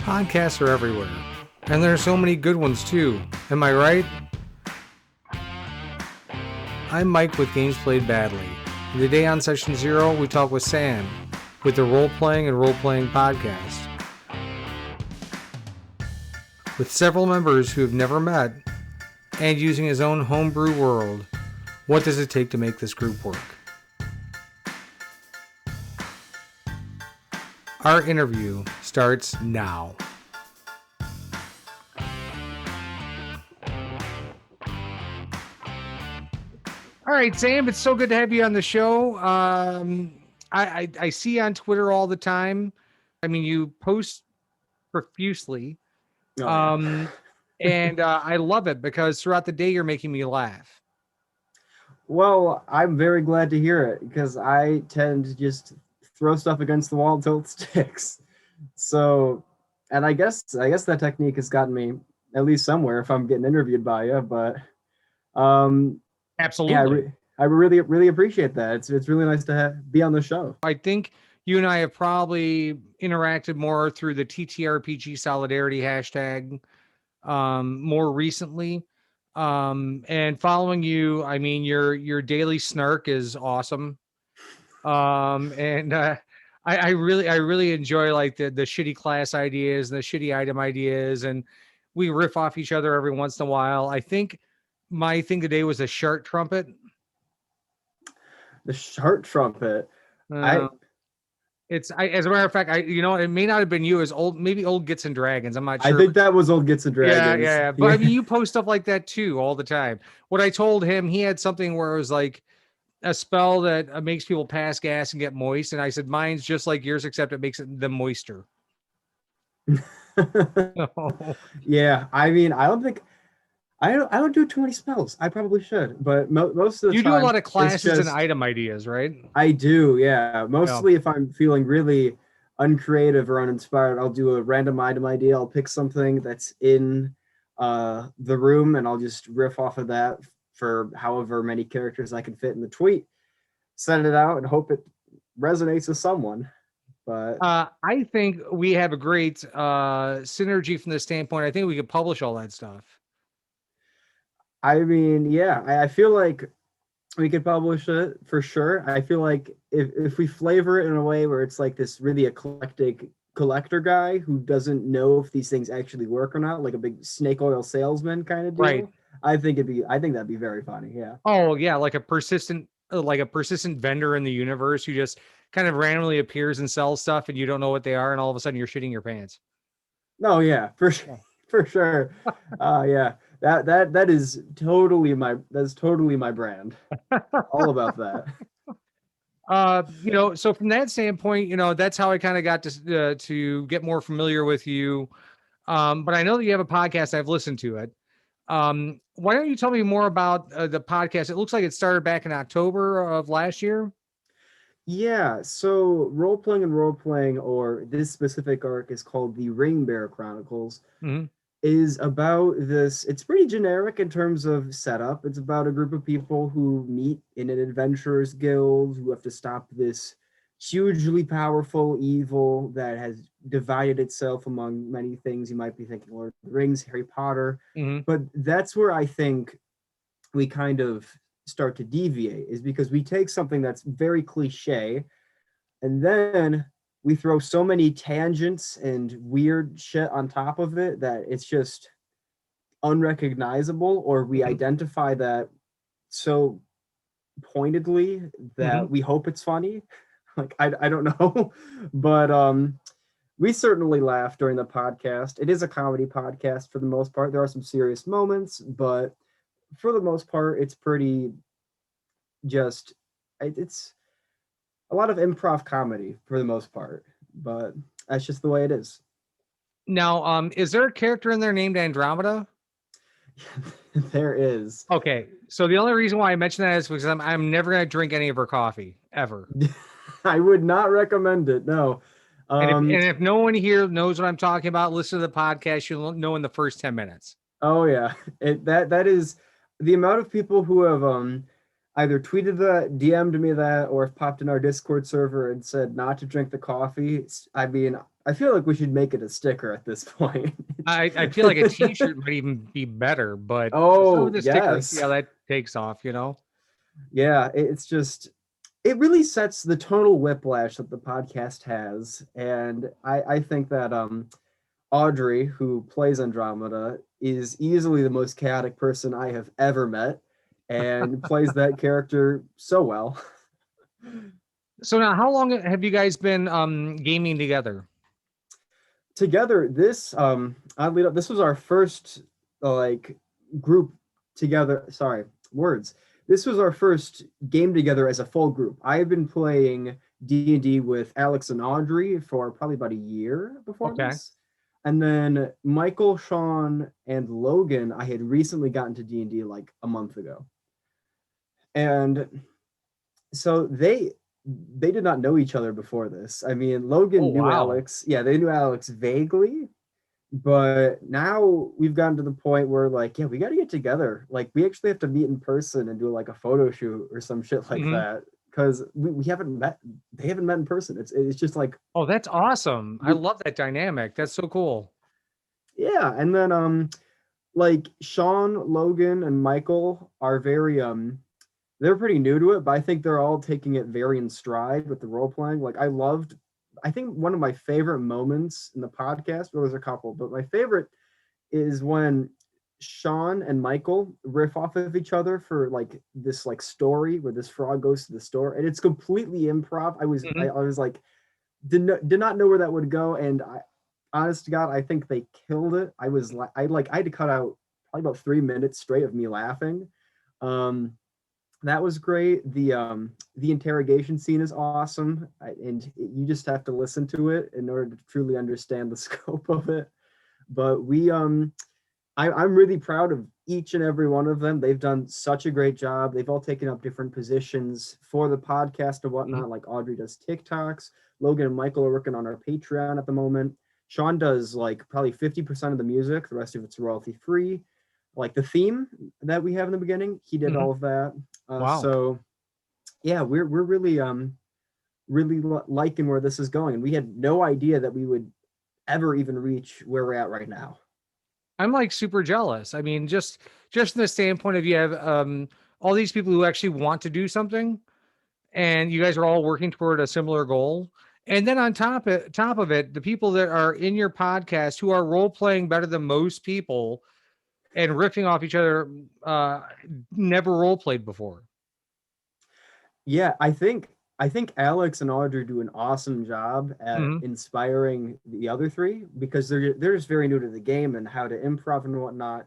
Podcasts are everywhere, and there are so many good ones too. Am I right? I'm Mike with Games Played Badly, and today on Session 0 we talk with Sam with the Roleplaying and Rollplaying podcast. With several members who have never met, and using his own homebrew world, what does it take to make this group work? Our interview starts now. All right, Sam, it's so good to have you on the show. I see you on Twitter all the time. I mean, you post profusely. And I love it because throughout the day you're making me laugh. Well, I'm very glad to hear it because I tend to just throw stuff against the wall until it sticks. So, and I guess that technique has gotten me at least somewhere if I'm getting interviewed by you. But Absolutely. yeah, I really appreciate that. It's really nice to be on the show. I think you and I have probably interacted more through the ttrpg solidarity hashtag more recently. And following you, I mean, your daily snark is awesome. And I really enjoy like the shitty class ideas, the shitty item ideas, and we riff off each other every once in a while. I think my thing today was a shark trumpet. The shark trumpet. As a matter of fact, it may not have been you. As old Gits and Dragons. I'm not sure. I think that was old Gits and Dragons. Yeah. But I mean, you post stuff like that too all the time. What I told him, he had something where it was like a spell that makes people pass gas and get moist, and I said mine's just like yours, except it makes them moister. Yeah, I mean, I don't do too many spells. I probably should, but most of the time... You do a lot of classes and item ideas, right? I do, yeah. Mostly if I'm feeling really uncreative or uninspired, I'll do a random item idea. I'll pick something that's in the room, and I'll just riff off of that for however many characters I can fit in the tweet, send it out, and hope it resonates with someone. But I think we have a great synergy from this standpoint. I think we could publish all that stuff. I mean, yeah, I feel like we could publish it for sure. I feel like if we flavor it in a way where it's like this really eclectic collector guy who doesn't know if these things actually work or not, like a big snake oil salesman kind of deal. Right. I think that'd be very funny. Yeah. Oh yeah, like a persistent vendor in the universe who just kind of randomly appears and sells stuff and you don't know what they are, and all of a sudden you're shitting your pants. Oh yeah, for sure. For sure. Yeah. That is totally my brand. All about that. So from that standpoint, that's how I kind of got to get more familiar with you. But I know that you have a podcast. I've listened to it. Why don't you tell me more about the podcast? It looks like it started back in October of last year. Yeah, so Roleplaying and Rollplaying, or this specific arc is called the Ring Bear Chronicles, is about this. It's pretty generic in terms of setup. It's about a group of people who meet in an adventurers guild who have to stop this hugely powerful evil that has divided itself among many things. You might be thinking Lord of the Rings, Harry Potter, but that's where I think we kind of start to deviate, is because we take something that's very cliche and then we throw so many tangents and weird shit on top of it that it's just unrecognizable, or we identify that so pointedly that we hope it's funny. Like, I don't know, but we certainly laugh during the podcast. It is a comedy podcast for the most part. There are some serious moments, but for the most part, it's pretty just, it's a lot of improv comedy for the most part, but that's just the way it is. Now, is there a character in there named Andromeda? There is. Okay, so the only reason why I mentioned that is because I'm never going to drink any of her coffee, ever. I would not recommend it, no. And if no one here knows what I'm talking about, listen to the podcast, you'll know in the first 10 minutes. Oh, yeah. That is the amount of people who have either tweeted that, DM'd me that, or have popped in our Discord server and said not to drink the coffee. I mean, I feel like we should make it a sticker at this point. I feel like a T-shirt might even be better, but some of Oh, the stickers, see yes. how that takes off, Yeah, it's just it really sets the tonal whiplash that the podcast has. And I think that Audrey, who plays Andromeda, is easily the most chaotic person I have ever met and plays that character so well. So now, how long have you guys been gaming together? Together, this oddly enough, this was our first like group together. Sorry, words. This was our first game together as a full group. I have been playing D&D with Alex and Audrey for probably about a year before Okay. this. And then Michael, Sean, and Logan, I had recently gotten to D&D like a month ago. And so they did not know each other before this. I mean, Oh Logan knew wow. Alex. Yeah, they knew Alex vaguely, but now we've gotten to the point where like, yeah, we got to get together. Like, we actually have to meet in person and do like a photo shoot or some shit like Hmm. that because we haven't met. They haven't met in person. It's just like Oh, that's awesome. I we, love that dynamic. That's so cool. yeah. And then like Sean, Logan, and Michael are very they're pretty new to it, but I think they're all taking it very in stride with the role playing. Like, I think one of my favorite moments in the podcast, well, there's a couple, but my favorite is when Sean and Michael riff off of each other for like this like story where this frog goes to the store, and it's completely improv. Hmm. I was like did not know where that would go, and I honest to God, I think they killed it. I had to cut out probably about 3 minutes straight of me laughing. Um, that was great. The interrogation scene is awesome, and you just have to listen to it in order to truly understand the scope of it. But I'm really proud of each and every one of them. They've done such a great job. They've all taken up different positions for the podcast and Hmm. whatnot. Like Audrey does TikToks. Logan and Michael are working on our Patreon at the moment. Sean does like probably 50% of the music. The rest of it's royalty free. Like the theme that we have in the beginning, he did Hmm. all of that. Wow. So yeah, we're really really liking where this is going, and we had no idea that we would ever even reach where we're at right now. I'm like super jealous. I mean, just from the standpoint of you have all these people who actually want to do something, and you guys are all working toward a similar goal. And then on top of it, the people that are in your podcast who are role playing better than most people and riffing off each other, never role played before. Yeah, I think Alex and Audrey do an awesome job at Hmm. inspiring the other three because they're just very new to the game and how to improv and whatnot.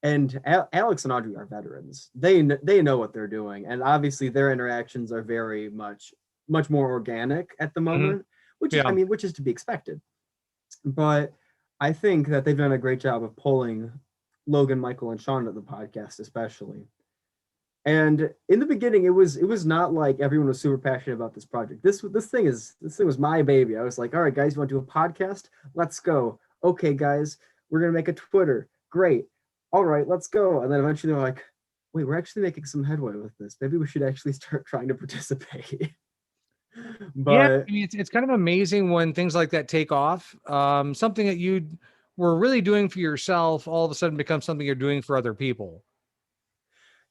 And Alex and Audrey are veterans. They know what they're doing, and obviously their interactions are very much more organic at the Hmm. moment, which is I Yeah. mean which is to be expected. But I think that they've done a great job of pulling Logan, Michael, and Sean to the podcast, especially. And in the beginning, it was not like everyone was super passionate about this project. This thing was my baby. I was like, all right, guys, you want to do a podcast? Let's go. Okay, guys, we're gonna make a Twitter. Great. All right, let's go. And then eventually they're like, wait, we're actually making some headway with this. Maybe we should actually start trying to participate. Yeah, But I mean, it's kind of amazing when things like that take off. Something that you were really doing for yourself all of a sudden becomes something you're doing for other people.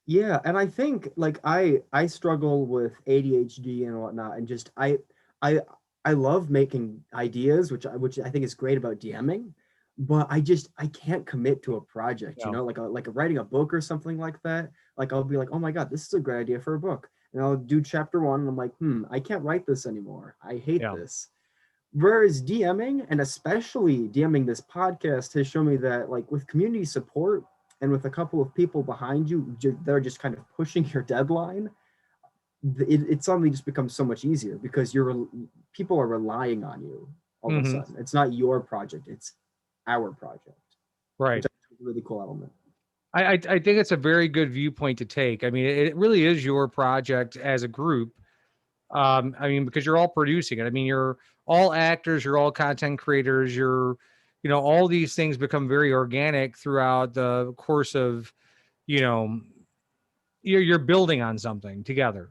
yeah, and I think like I struggle with ADHD and whatnot, and just I I love making ideas, which I think is great about DMing, but I can't commit to a project, Yeah. like writing a book or something like that. Like I'll be like, oh my god, this is a great idea for a book, and I'll do chapter one, and I'm like, I can't write this anymore. I hate Yeah. this. Whereas DMing, and especially DMing this podcast, has shown me that like with community support and with a couple of people behind you that are just kind of pushing your deadline, it suddenly just becomes so much easier because people are relying on you all of a Hmm. sudden. It's not your project, it's our project, which Right. I think is a really cool element. I think it's a very good viewpoint to take. I mean, it really is your project as a group. I mean, because you're all producing it. I mean, you're all actors, you're all content creators, all these things become very organic throughout the course of, you know, you're building on something together.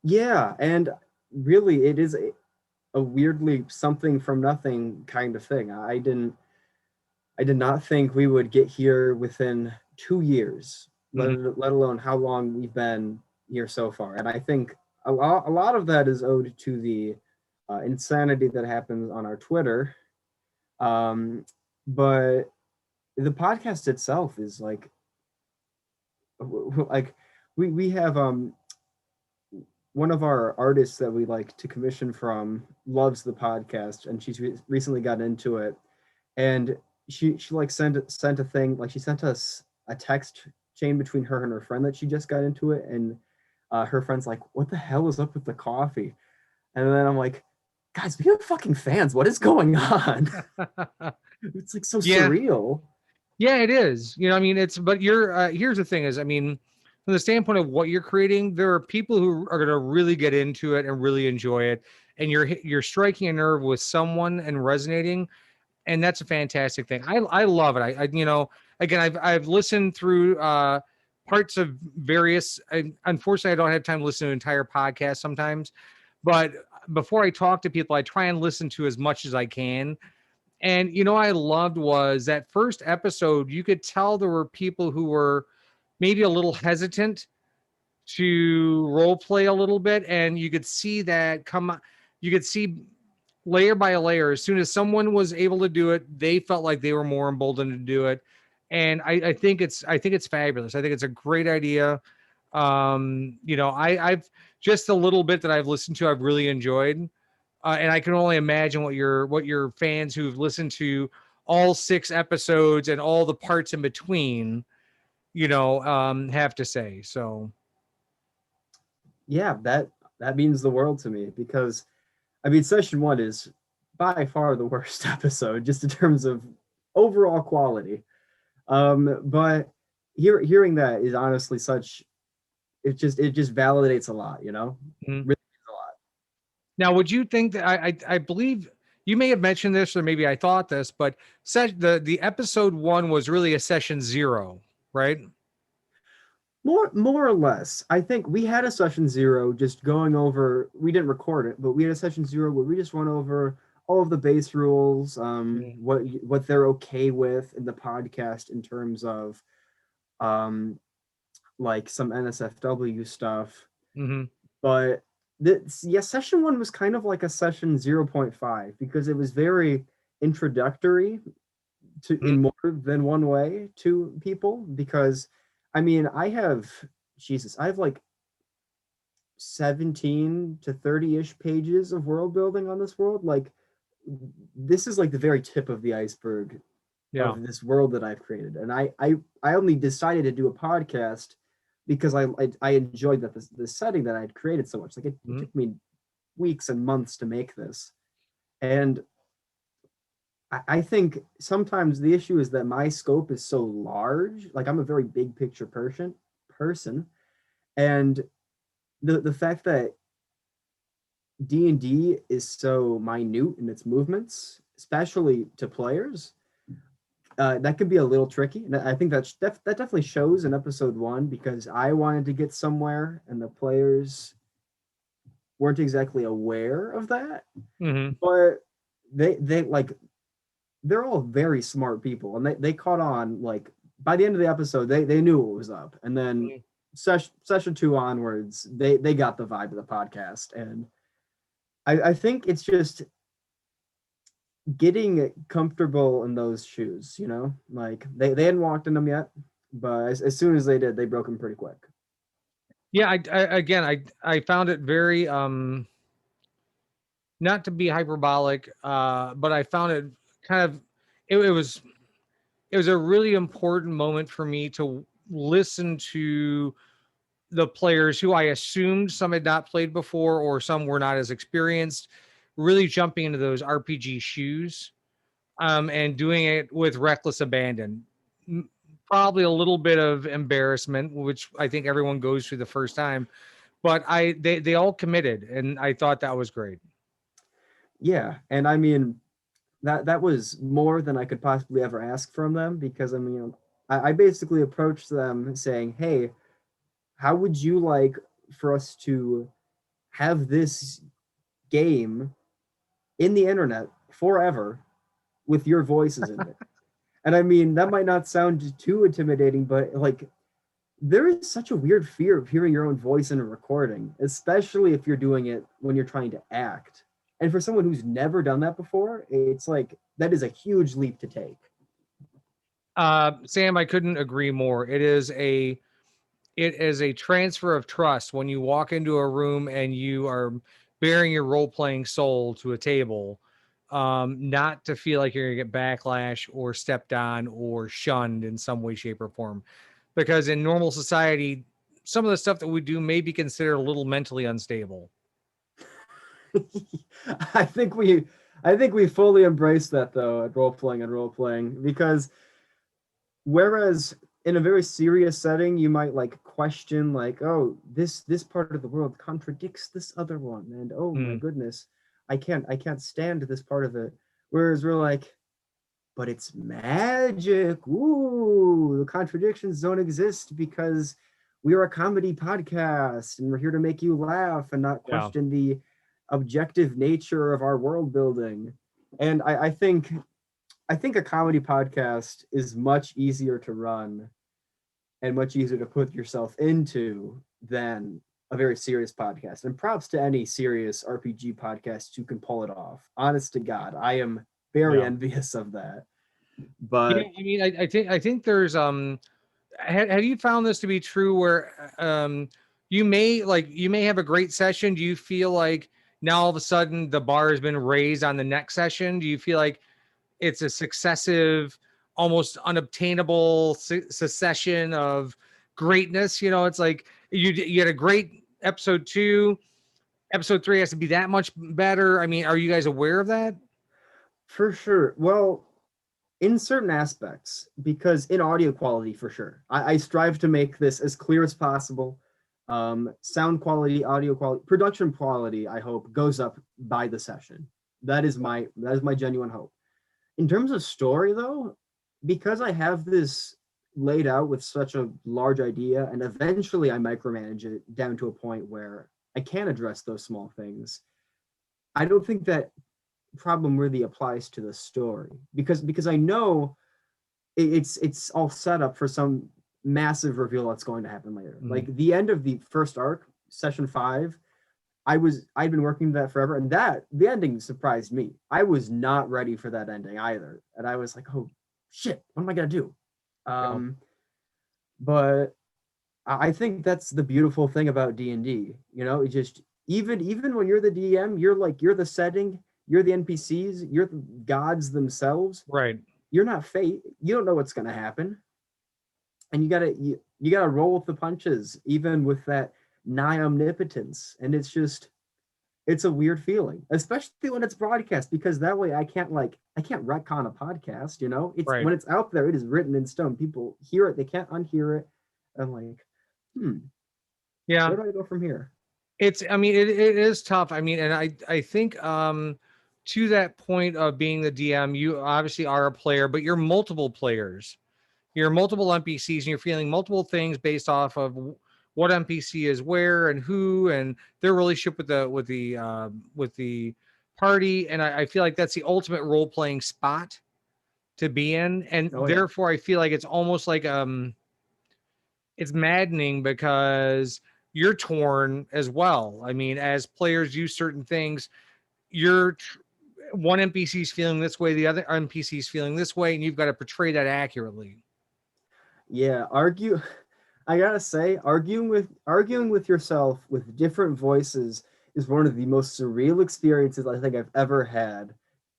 Yeah, and really it is. a weirdly something from nothing kind of thing. I did not think we would get here within 2 years, let alone how long we've been here so far. And I think a lot of that is owed to the insanity that happens on our Twitter. But the podcast itself is like we have one of our artists that we like to commission from loves the podcast, and she's recently gotten into it, and she like sent a thing, like she sent us a text chain between her and her friend that she just got into it, and her friend's like, what the hell is up with the coffee? And then I'm like, guys, we have fucking fans, what is going on? It's like so surreal. Yeah, it is. You know, I mean, but here's the thing is, I mean, from the standpoint of what you're creating, there are people who are going to really get into it and really enjoy it. And you're striking a nerve with someone and resonating. And that's a fantastic thing. I love it. I you know, again, I've listened through parts of various, unfortunately, I don't have time to listen to an entire podcast sometimes, but before I talk to people, I try and listen to as much as I can. And you know, I loved was that first episode. You could tell there were people who were maybe a little hesitant to role play a little bit, and you could see that come. You could see layer by layer. As soon as someone was able to do it, they felt like they were more emboldened to do it. And I think it's fabulous. I think it's a great idea. You know, I've just a little bit that I've listened to, I've really enjoyed. And I can only imagine what your fans who've listened to all 6 episodes and all the parts in between, you know, have to say. So Yeah, that means the world to me, because I mean, session one is by far the worst episode, just in terms of overall quality. But hearing that is honestly such, it just validates a lot, you know? mhm. Really means a lot. Now, would you think that I believe you may have mentioned this, or maybe I thought this, but the episode 1 was really a session 0, right? More or less. I think we had a session zero just going over, we didn't record it, but we had a session zero where we just went over all of the base rules, Mhm. what they're okay with in the podcast in terms of um like some NSFW stuff. Mm-hmm. But this, yeah, session one was kind of like a session 0.5 because it was very introductory to, in more than one way, to people. Because I mean, I have like 17 to 30-ish pages of world building on this world. Like, this is like the very tip of the iceberg Yeah. of this world that I've created. And I only decided to do a podcast because I enjoyed that the setting that I had created so much. Like, it Mhm. took me weeks and months to make this. And I think sometimes the issue is that my scope is so large. Like, I'm a very big picture person. And the fact that D&D is so minute in its movements, especially to players, that could be a little tricky. And I think that definitely shows in episode one, because I wanted to get somewhere and the players weren't exactly aware of that. Mm-hmm. But they like, they're all very smart people, and they caught on. Like, by the end of the episode, they knew what was up. And then session two onwards, they got the vibe of the podcast. And I think it's just getting comfortable in those shoes, you know? Like, they hadn't walked in them yet, but as soon as they did, they broke them pretty quick. Yeah, I found it very not to be hyperbolic, but I found it kind of it was a really important moment for me to listen to the players who I assumed some had not played before or some were not as experienced, really jumping into those RPG shoes, and doing it with reckless abandon. Probably a little bit of embarrassment, which I think everyone goes through the first time, but they all committed, and I thought that was great. Yeah, and I mean, that was more than I could possibly ever ask from them, because I mean, I basically approached them saying, "Hey, how would you like for us to have this game in the internet forever with your voices in it. And I mean, that might not sound too intimidating, but like there is such a weird fear of hearing your own voice in a recording, especially if you're doing it when you're trying to act. And for someone who's never done that before, it's like that is a huge leap to take. Sam, I couldn't agree more. It is a transfer of trust when you walk into a room and you are bearing your role-playing soul to a table, not to feel like you're gonna get backlash or stepped on or shunned in some way, shape, or form. Because in normal society, some of the stuff that we do may be considered a little mentally unstable. I think we fully embrace that though at role playing because whereas in a very serious setting you might like question like, oh, this part of the world contradicts this other one, and oh my Mm, goodness, I can't stand this part of it. Whereas we're like, but it's magic. Ooh, the contradictions don't exist because we are a comedy podcast and we're here to make you laugh and not yeah. question the objective nature of our world building. And I think a comedy podcast is much easier to run and much easier to put yourself into than a very serious podcast. And props to any serious RPG podcast who can pull it off. Honest to God, I am very Yeah. envious of that. Yeah, But I mean, I think there's have you found this to be true where you may have a great session? Do you feel like now all of a sudden the bar has been raised on the next session? Do you feel like it's a successive, almost unobtainable succession of greatness? It's like you had a great episode 2, episode 3 has to be that much better. I mean, are you guys aware of that? for sure, well, in certain aspects, because in audio quality, for sure, I strive to make this as clear as possible. Sound quality, audio quality, production quality, I hope, goes up by the session. That is my genuine hope. In terms of story, though, because I have this laid out with such a large idea, and eventually I micromanage it down to a point where I can address those small things. I don't think that problem really applies to the story because I know it's all set up for some massive reveal that's going to happen later. Mm, Like the end of the first arc, session 5, I'd been working that forever, and that the ending surprised me. I was not ready for that ending either, and I was like, oh shit, what am I gonna do? yeah. Um, but I think that's the beautiful thing about D&D. It just even when you're the DM, you're the setting, you're the NPCs, you're the gods themselves. Right. You're not fate. You don't know what's gonna happen, and you gotta roll with the punches, even with that nigh omnipotence. And it's a weird feeling, especially when it's broadcast, because that way I can't retcon a podcast. It's Right. when it's out there, it is written in stone. People hear it, they can't unhear it. I'm like, Yeah. where do I go from here? I mean, it is tough. I mean, and I think to that point of being the DM, you obviously are a player, but you're multiple players. You're multiple NPCs and you're feeling multiple things based off of what NPC is where and who and their relationship with the party. And I feel like that's the ultimate role playing spot to be in. And Oh yeah. therefore I feel like it's almost like it's maddening because you're torn as well. I mean, as players use certain things, you're one NPC's feeling this way, the other NPC's feeling this way, and you've got to portray that accurately. Yeah, I gotta say, arguing with yourself with different voices is one of the most surreal experiences I think I've ever had.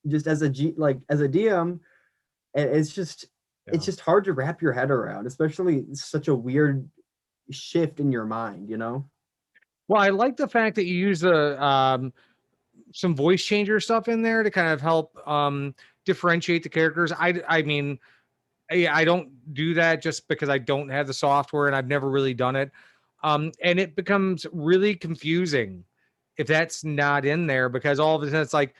Just as a DM, and it's Yeah. just hard to wrap your head around, especially such a weird shift in your mind. Well, I like the fact that you use the some voice changer stuff in there to kind of help differentiate the characters. I mean, I don't do that just because I don't have the software and I've never really done it. And it becomes really confusing if that's not in there because all of a sudden it's like,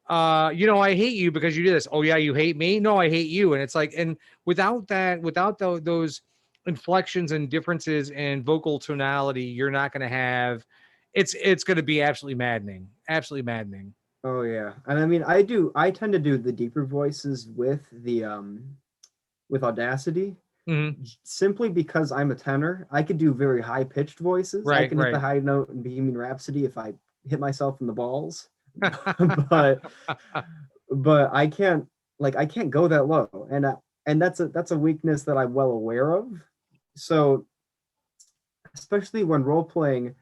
I hate you because you do this. Oh yeah, you hate me? No, I hate you. And it's like, and without that, without those inflections and differences in vocal tonality, you're not going to have. It's going to be absolutely maddening. Absolutely maddening. Oh yeah. And I mean, I tend to do the deeper voices with Audacity, Mm-hmm. simply because I'm a tenor. I could do very high pitched voices. I Right, can hit the right. high note in Bohemian Rhapsody if I hit myself in the balls. but I can't go that low. And that's a weakness that I'm well aware of. So especially when role playing,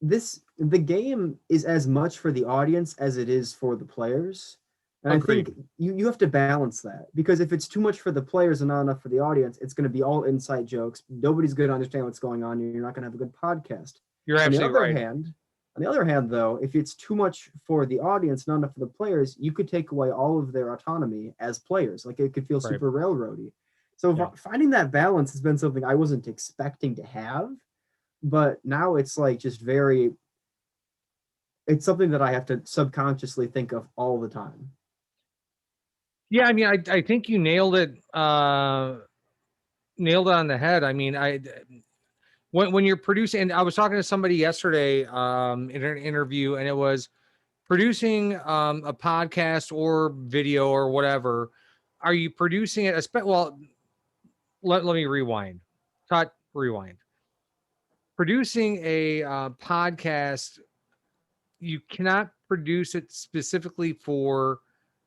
the game is as much for the audience as it is for the players. And I think Agreed. you have to balance that, because if it's too much for the players and not enough for the audience, it's going to be all inside jokes. Nobody's going to understand what's going on. You're not going to have a good podcast. You're On the absolutely other right. hand, on the other hand, though, if it's too much for the audience, not enough for the players, you could take away all of their autonomy as players. Like it could feel Right. super railroady. So Yeah. finding that balance has been something I wasn't expecting to have, but now it's like just very, it's something that I have to subconsciously think of all the time. Yeah, I mean, I think you nailed it on the head. I mean, when you're producing, and I was talking to somebody yesterday in an interview, and it was producing a podcast or video or whatever. Are you producing it? Well, let me rewind. Cut, rewind. Producing a podcast, you cannot produce it specifically for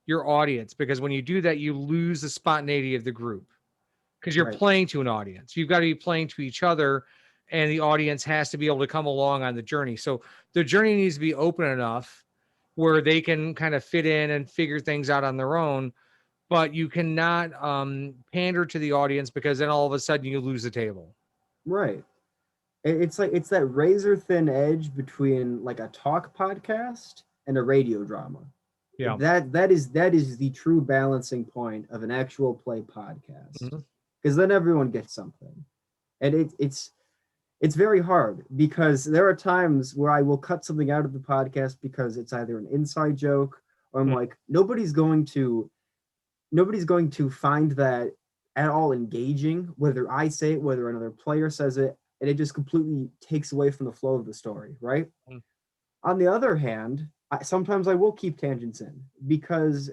your audience, because when you do that, you lose the spontaneity of the group, because you're Right. playing to an audience. You've got to be playing to each other, and the audience has to be able to come along on the journey. So the journey needs to be open enough where they can kind of fit in and figure things out on their own. But you cannot pander to the audience, because then all of a sudden you lose the table. Right. It's like it's that razor thin edge between like a talk podcast and a radio drama. Yeah. That is the true balancing point of an actual play podcast. Mhm. Because then everyone gets something. And it's very hard, because there are times where I will cut something out of the podcast because it's either an inside joke, or I'm Mhm. like, nobody's going to find that at all engaging, whether I say it, whether another player says it, and it just completely takes away from the flow of the story, right? Mhm. On the other hand, sometimes I will keep tangents in, because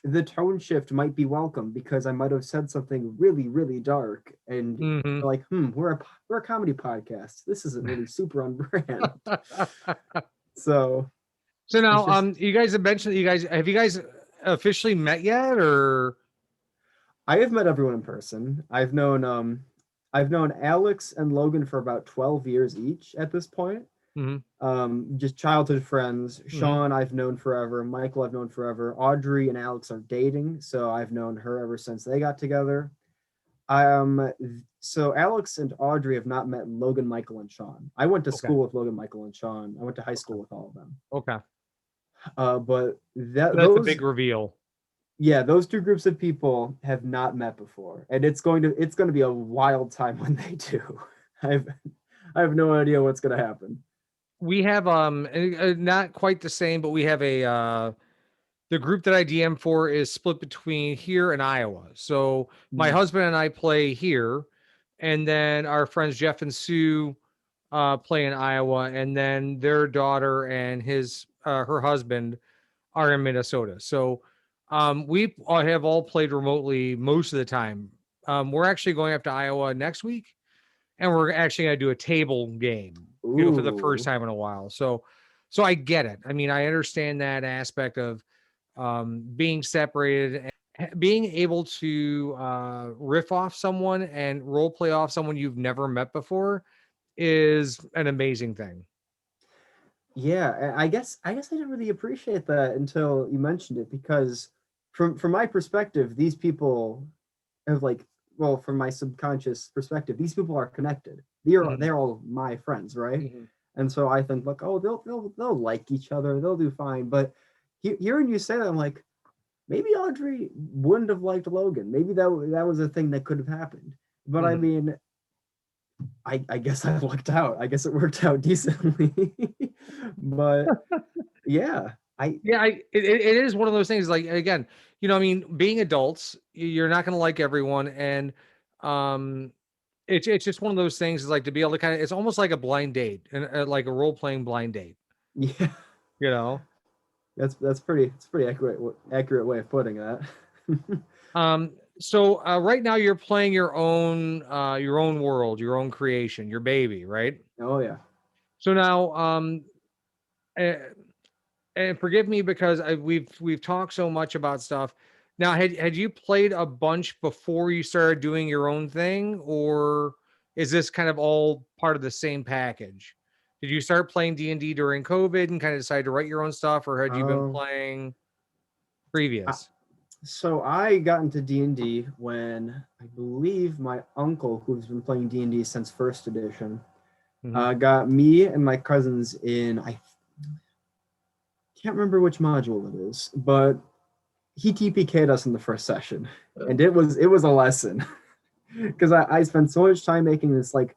the tone shift might be welcome, because I might have said something really, really dark, and Mhm. like, we're a comedy podcast. This isn't really super on brand. So So it's now, just, you guys have mentioned that you guys officially met yet, or I have met everyone in person. I've known Alex and Logan for about 12 years each at this point. Mhm. Just childhood friends. Mhm. Sean, I've known forever. Michael, I've known forever. Audrey and Alex are dating, so I've known her ever since they got together. So Alex and Audrey have not met Logan, Michael, and Sean. I went to Okay, school with Logan, Michael, and Sean. I went to high school okay, with all of them. okay. But that That's a those big reveal. Yeah, those two groups of people have not met before, and it's going to be a wild time when they do. I've I have no idea what's going to happen. We have not quite the same, but we have a the group that I DM for is split between here and Iowa. So my Mm, husband and I play here, and then our friends Jeff and Sue play in Iowa, and then their daughter and her husband are in Minnesota. So we all have all played remotely most of the time. We're actually going up to Iowa next week, and we're actually going to do a table game, for the first ooh, time in a while. So I get it. I mean, I understand that aspect of being separated and being able to riff off someone and role play off someone you've never met before is an amazing thing. yeah. I guess I didn't really appreciate that until you mentioned it, because from my perspective, these people have like, well, from my subconscious perspective, these people are connected. They're Mhm. they're all my friends, right? Mhm. And so I think like, oh, they'll like each other, they'll do fine. But hearing you say that, I'm like, maybe Audrey wouldn't have liked Logan. Maybe that was a thing that could have happened. But I Mhm. mean, I guess I lucked out. I guess it worked out decently. But yeah, I Yeah, it is one of those things. Like again, I mean, being adults, you're not going to like everyone, and um, it's just one of those things. Is like to be able to it's almost like a blind date, and like a role playing blind date. yeah. You know. That's pretty accurate way of putting that. So right now you're playing your own world, your own creation, your baby, right? Oh yeah. So now uh, and forgive me because we've talked so much about stuff. Now, had you played a bunch before you started doing your own thing, or is this kind of all part of the same package? Did you start playing D&D during COVID and kind of decide to write your own stuff, or had you been Um, playing I, previous? so I got into D&D when I believe my uncle, who's been playing D&D since first edition, Mm-hmm. got me and my cousins in. I can't remember which module it is, but he TPK'd us in the first session, and it was a lesson because I spent so much time making this like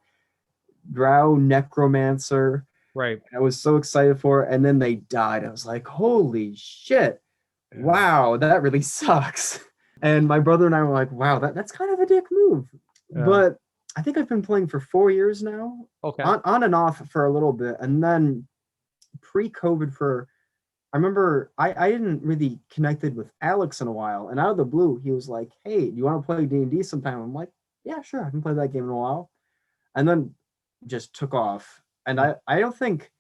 drow necromancer. Right. I was so excited for it, and then they died. I was like, holy shit. Yeah. Wow, that really sucks. And my brother and I were like, wow, that's kind of a dick move. Yeah. But I think I've been playing for 4 years now, Okay. on and off for a little bit. And then pre-COVID I remember I didn't really connected with Alex in a while. And out of the blue, he was like, hey, do you want to play D&D sometime? I'm like, yeah, sure, I haven't played that game in a while. And then just took off. And I don't think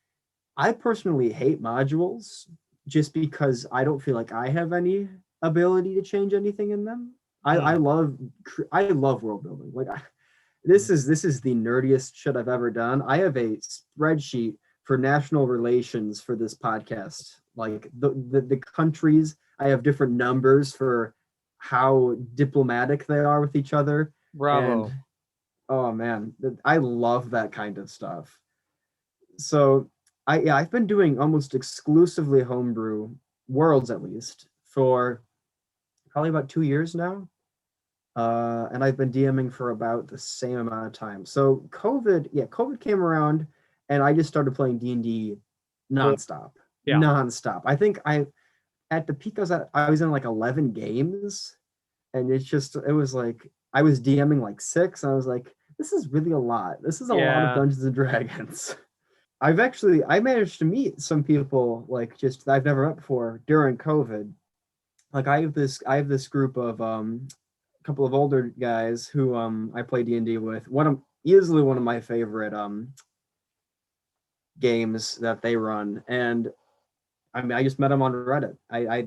I personally hate modules just because I don't feel like I have any ability to change anything in them. I Mm. love I love world building. Like this is the nerdiest shit I've ever done. I have a spreadsheet for national relations for this podcast. Like the countries, I have different numbers for how diplomatic they are with each other. And Bravo. oh man, I love that kind of stuff. So I've been doing almost exclusively homebrew worlds at least for probably about 2 years now. And I've been DMing for about the same amount of time. So COVID came around, and I just started playing D&D Well, nonstop, yeah. nonstop. I think I at the peak I was in like 11 games, and it was like I was DMing like six. And I was like, this is really a lot. This is a lot of Yeah. Dungeons and Dragons. I managed to meet some people like just that I've never met before during COVID. Like I have this group of a couple of older guys who I play D&D with. Easily one of my favorite games that they run. And I mean I just met them on Reddit. I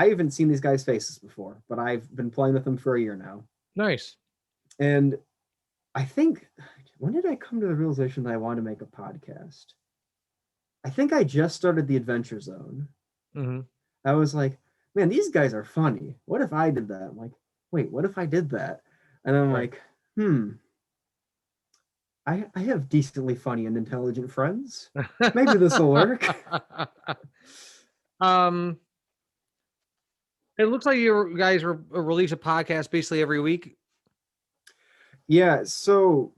haven't seen these guys' faces before, but I've been playing with them for a year now. Nice. And I think when did I come to the realization that I wanted to make a podcast? I think I just started the Adventure Zone. Mm-hmm. I was like, man, these guys are funny. What if I did that? I'm like, wait, what if I did that? And I'm Right. like, I have decently funny and intelligent friends. Maybe this will work. um, it looks like you guys release a podcast basically every week. Yeah, so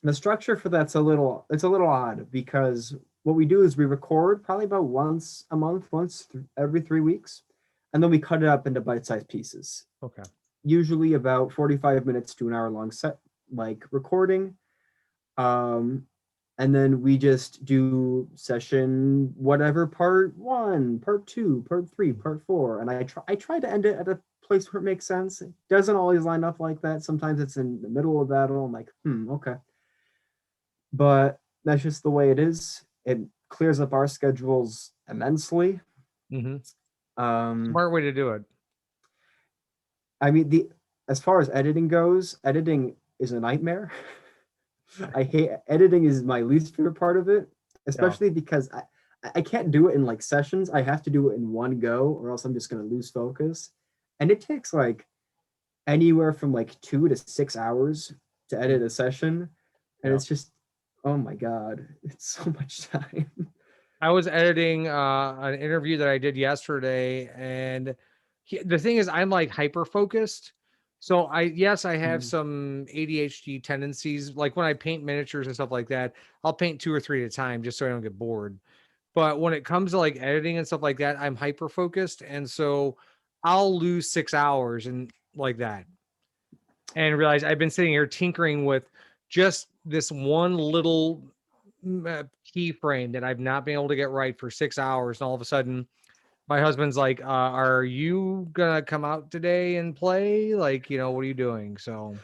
the structure for it's a little odd because what we do is we record probably about once a month, every 3 weeks, and then we cut it up into bite-sized pieces. Okay. Usually about 45 minutes to an hour long set like recording. Um, and then we just do session whatever, part one, part two, part three, part four, and I try to end it at a place where it makes sense. It doesn't always line up like that. Sometimes it's in the middle of that. I'm like, okay, but that's just the way it is. It clears up our schedules immensely. Mm-hmm. Um, Smart way to do it. I mean, the as far as editing goes, editing is a nightmare. I hate editing is my least favorite part of it, Yeah. especially because I can't do it in like sessions. I have to do it in one go, or else I'm just gonna lose focus. And it takes like anywhere from like 2 to 6 hours to edit a session, and Yeah. it's just oh my god, it's so much time. I was editing an interview that I did yesterday, and the thing is, I'm like hyper focused. So I have some ADHD tendencies. Like when I paint miniatures and stuff like that, I'll paint 2 or 3 at a time just so I don't get bored. But when it comes to like editing and stuff like that, I'm hyper focused, and so I'll lose 6 hours and like that, and realize I've been sitting here tinkering with just this one little key frame that I've not been able to get right for 6 hours, and all of a sudden my husband's like, are you gonna come out today and play? Like, what are you doing? So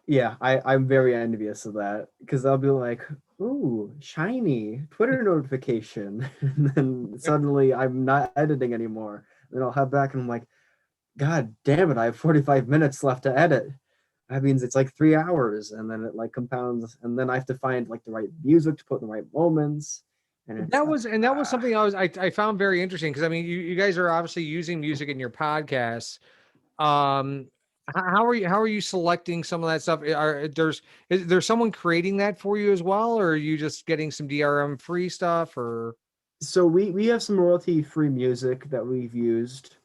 Yeah, I'm very envious of that because I'll be like, ooh, shiny Twitter notification. And then suddenly I'm not editing anymore. Then I'll head back and I'm like, God damn it, I have 45 minutes left to edit. That means it's like 3 hours, and then it like compounds, and then I have to find like the right music to put in the right moments. And it's like that was something I found very interesting, because I mean, you guys are obviously using music in your podcasts. Um, how are you selecting some of that stuff? Is there someone creating that for you as well, or are you just getting some DRM free stuff? Or so we have some royalty free music that we've used.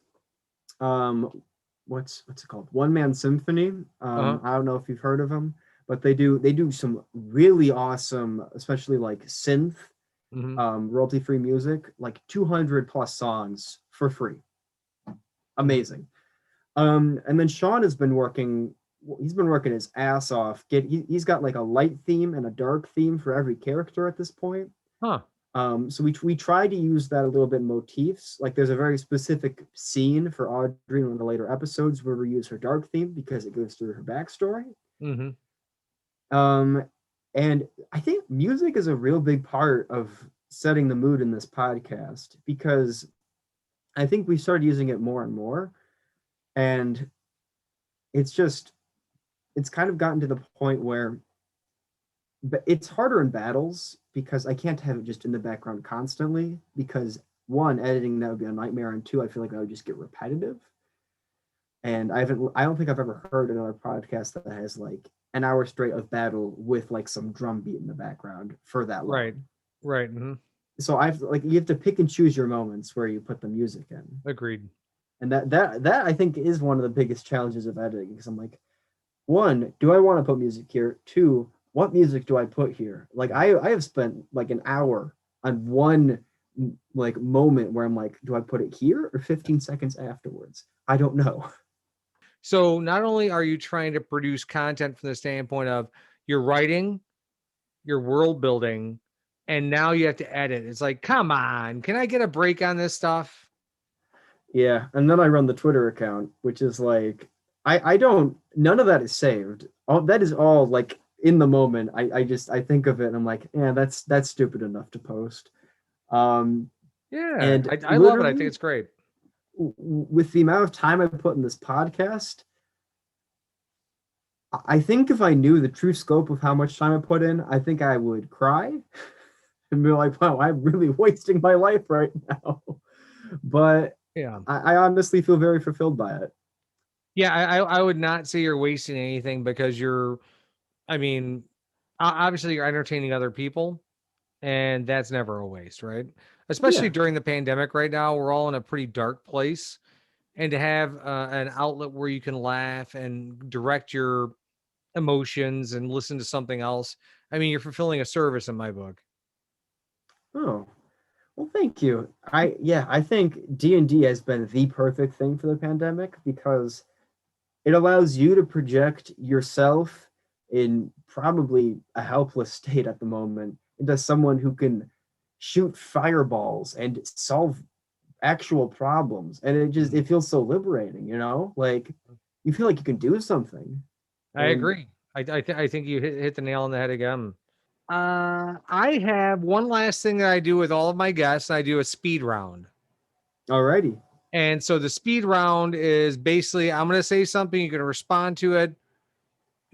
What's it called? One Man Symphony. uh-huh. I don't know if you've heard of them, but they do some really awesome, especially like synth, Mm-hmm. royalty free music, like 200 plus songs for free. Mm-hmm. Amazing. And then Sean has been working. He's been working his ass off. He's got like a light theme and a dark theme for every character at this point. Huh. So we try to use that a little bit in motifs. Like there's a very specific scene for Audrey in one of the later episodes where we use her dark theme because it goes through her backstory. Mm-hmm. And I think music is a real big part of setting the mood in this podcast because I think we started using it more and more, and it's kind of gotten to the point where but it's harder in battles because I can't have it just in the background constantly because one, editing that would be a nightmare, and two, I feel like that would just get repetitive. And I don't think I've ever heard another podcast that has like an hour straight of battle with like some drum beat in the background for that long. Right. Right. Mm-hmm. So I've like you have to pick and choose your moments where you put the music in. Agreed. And that I think is one of the biggest challenges of editing because I'm like, one, do I want to put music here? Two, what music do I put here? Like I have spent like an hour on one like moment where I'm like, do I put it here or 15 seconds afterwards? I don't know. So not only are you trying to produce content from the standpoint of your writing, your world building, and now you have to edit. It's like, come on, can I get a break on this stuff? Yeah, and then I run the Twitter account, which is like I don't none of that is saved. All that is all like in the moment. I think of it and I'm like, yeah, that's stupid enough to post. Um Yeah, and I love it. I think literally it's great. with the amount of time I put in this podcast, I think if I knew the true scope of how much time I put in, I think I would cry and be like, wow, I'm really wasting my life right now. But Yeah. I honestly feel very fulfilled by it. Yeah, I would not say you're wasting anything, because I mean, obviously you're entertaining other people, and that's never a waste, right? Especially Yeah. during the pandemic right now, we're all in a pretty dark place. And to have an outlet where you can laugh and direct your emotions and listen to something else, I mean, you're fulfilling a service in my book. Oh, well, thank you. I think D&D has been the perfect thing for the pandemic because it allows you to project yourself in probably a helpless state at the moment into someone who can shoot fireballs and solve actual problems. And it feels so liberating, Like you feel like you can do something. I And agree. I think you hit the nail on the head again. I have one last thing that I do with all of my guests. I do a speed round. alrighty. And so the speed round is basically, I'm going to say something, you're going to respond to it,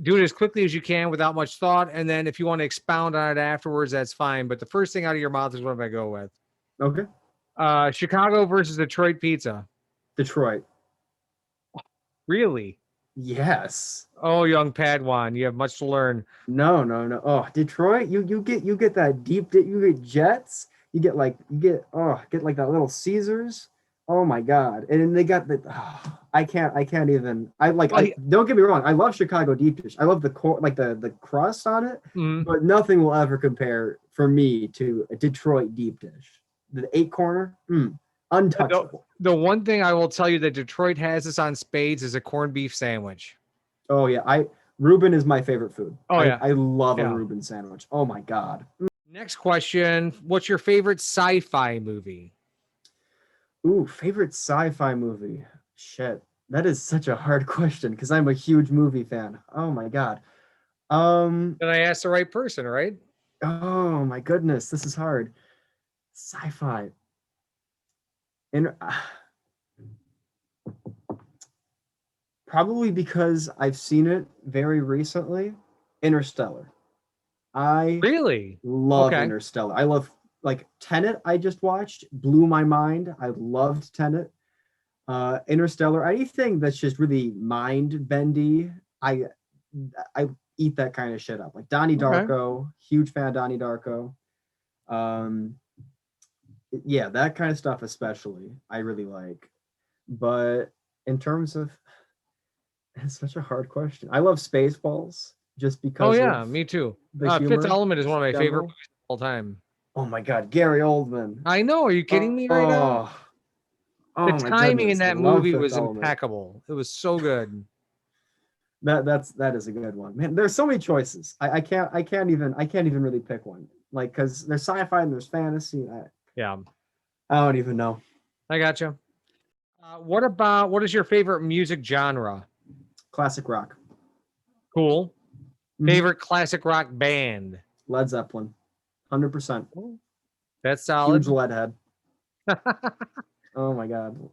do it as quickly as you can without much thought. And then if you want to expound on it afterwards, that's fine. But the first thing out of your mouth is what I'm going to go with. Okay. Chicago versus Detroit pizza. Detroit. Really? Yes. Oh, young Padawan, you have much to learn. No, no, no. Oh, Detroit, you get that you get Jets, get like that little Caesars. Oh my God. And then they got I can't even Well, don't get me wrong, I love Chicago deep dish. I love the core like the crust on it, but nothing will ever compare for me to a Detroit deep dish. The 8 corner, untouchable. the one thing I will tell you that Detroit has this on spades is a corned beef sandwich. Oh yeah, Reuben is my favorite food. Oh yeah, I love a yeah. Reuben sandwich. Oh my God. Next question. What's your favorite sci-fi movie? Ooh, favorite sci-fi movie. Shit. That is such a hard question because I'm a huge movie fan. Oh my God. Then I asked the right person, right? Oh my goodness, this is hard. Sci-fi. And probably because I've seen it very recently, Interstellar. I Really? love Okay. Interstellar. I love like Tenet. I just watched, blew my mind. I loved Tenet. Interstellar. Anything that's just really mind bendy. I eat that kind of shit up. Like Donnie Okay. Darko, huge fan of Donnie Darko. Um, yeah, that kind of stuff especially I really like. But in terms of, it's such a hard question. I love Spaceballs just Oh because yeah, of me too. the Fifth humor, Element is one of just my favorite general. movies of all time. Oh my God, Gary Oldman. I know. Are you kidding me right now? Oh, The oh my timing in goodness, that love movie Fifth was Element. impeccable. It was so good. That is a good one, man. There's so many choices. I can't even really pick one. Like because there's sci-fi and there's fantasy. Yeah, I don't even know. I gotcha. What is your favorite music genre? Classic rock. Cool. Mm-hmm. Favorite classic rock band? Led Zeppelin, 100%. Cool. That's Huge solid. lead head. Oh my God. All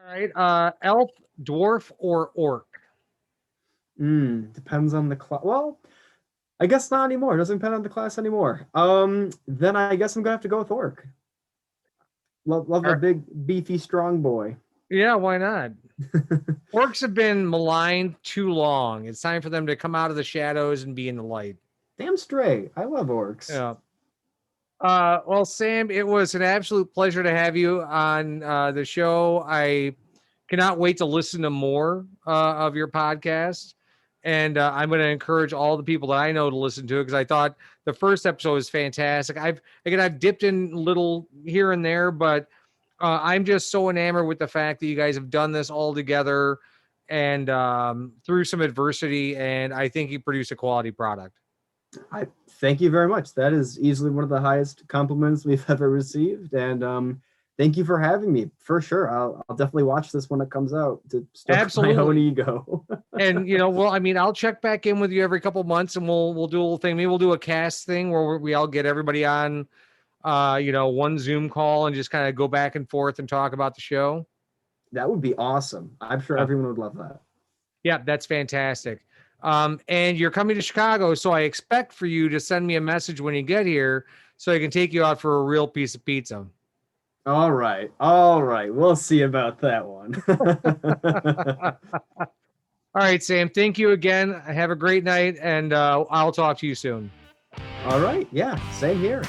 right. Elf, dwarf, or orc? Depends on the class. Well, I guess not anymore. It doesn't depend on the class anymore. Then I guess I'm gonna have to go with orc. Love All a right. big, beefy, strong boy. Yeah, why not? Orcs have been maligned too long. It's time for them to come out of the shadows and be in the light. Damn straight. I love orcs. Yeah. Well, Sam, it was an absolute pleasure to have you on the show. I cannot wait to listen to more of your podcast. And I'm going to encourage all the people that I know to listen to it because I thought the first episode was fantastic. I've dipped in little here and there, but I'm just so enamored with the fact that you guys have done this all together and through some adversity. And I think you produce a quality product. I thank you very much. That is easily one of the highest compliments we've ever received. And thank you for having me. For sure. I'll definitely watch this when it comes out to stoke my own Absolutely. ego. And well, I mean, I'll check back in with you every couple months, and we'll do a little thing. Maybe we'll do a cast thing where we all get everybody on, one Zoom call and just kind of go back and forth and talk about the show. That would be awesome. I'm sure Yeah, everyone would love that. yeah, that's fantastic. And you're coming to Chicago, so I expect for you to send me a message when you get here, so I can take you out for a real piece of pizza. All right. All right. We'll see about that one. All right, Sam. Thank you again. Have a great night, and I'll talk to you soon. All right. Yeah. Same here.